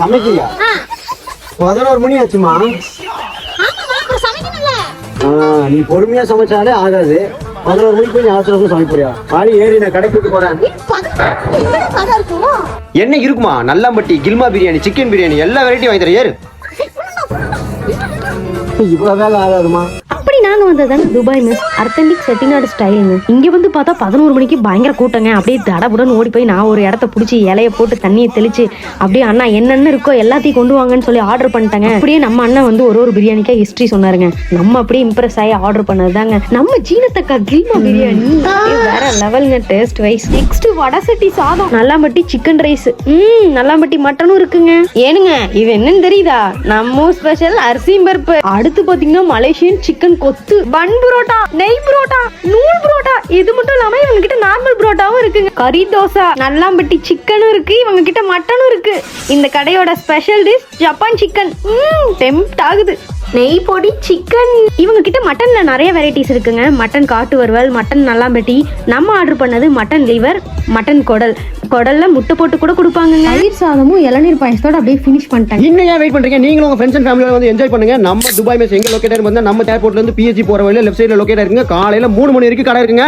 சமைக்கலையா? 11 மணி ஆச்சுமா. நீ பொறுமையா சமைச்சாலே ஆகாது. 11 மணிக்கு போய் ஆத்திரமா சமைப்பறியா? பாடி ஏறி நான் கடைக்கு போறேன். என்ன இருக்குமா? நல்லாம்பட்டி, கில்மா பிரியாணி, சிக்கன் பிரியாணி எல்லா வெரைட்டியும் வாங்கி தரேன். ஏறு. இவ்வளவு வேலை ஆகாதுமா. அப்படி நாங்க வந்ததாங்க துபாய் மிஸ் அர்த்தண்டிக் செட்டிநாடு ஸ்டைலுங்க. இங்க வந்து பார்த்தா 11 மணிக்கு பயங்கர கூட்டங்க. அப்படியே தடபுடன்னு ஓடி போய் நான் ஒரு இடத்த பிடிச்சி இலைய போட்டு தண்ணியை தெளிச்சு அப்படியே அண்ணா என்னென்ன இருக்கோ எல்லாத்தையும் கொண்டு வாங்கன்னு சொல்லி ஆர்டர் பண்ணிட்டாங்க. அப்படியே நம்ம அண்ணன் வந்து ஒரு பிரியாணிக்கா ஹிஸ்டரி சொன்னாருங்க. நம்ம அப்படியே இம்ப்ரெஸ் ஆகி ஆர்டர் பண்ணதுதாங்க நம்ம ஜீனத்தக்கா கில்மா பிரியாணி. வேற லெவலுங்க டேஸ்ட் வைஸ். நெக்ஸ்ட் வடசட்டி சாதம், நல்லாம்பட்டி சிக்கன் ரைஸ், நல்லாம்பட்டி மட்டனும் இருக்குங்க. ஏனுங்க இது என்னன்னு தெரியுதா? நம்ம ஸ்பெஷல் அரிசி பருப்பு. அடுத்து பாத்தீங்கன்னா மலேசியன் சிக்கன் கொத்து, பன் புரோட்டா, நெய் புரோட்டா, நூல் புரோட்டா. இது மட்டும் இல்லாம இவங்க கிட்ட நார்மல் புரோட்டாவும் இருக்குங்க. கறி தோசை, நல்லாம்பட்டி சிக்கனும் இருக்கு, இவங்க கிட்ட மட்டனும் இருக்கு. இந்த கடையோட special dish Japan chicken. Tempt ஆகுது. நெய் பொடி சிக்கன். இவங்க கிட்ட மட்டன்ல நிறைய வெரைட்டிஸ் இருக்குங்க. மட்டன் காட்டு வறுவல், மட்டன் நல்லாம்பட்டி. நம்ம ஆர்டர் பண்ணது மட்டன் லிவர், மட்டன் குடல். குடல்ல முட்டை போட்டு கூட கொடுப்பாங்க. தயிர் சாதமும் இளநீர் பாயசத்தோட அப்படியே ஃபினிஷ் பண்ணிட்டாங்க. இன்னும் ஏன் வெயிட் பண்றீங்க? நீங்களும் உங்க ஃப்ரெண்ட்ஸ் அண்ட் ஃபேமிலியோட வந்து என்ஜாய் பண்ணுங்க. நம்ம துபாய் மெஸ் எங்க லொகேட் ஆயிருக்கு? நம்ம ஏர்போர்ட்ல இருந்து PSG போற வழியில லெஃப்ட் சைடுல லொகேட் ஆயிருக்குங்க. காலையில 3 மணி வரைக்கும் கடை இருக்குங்க.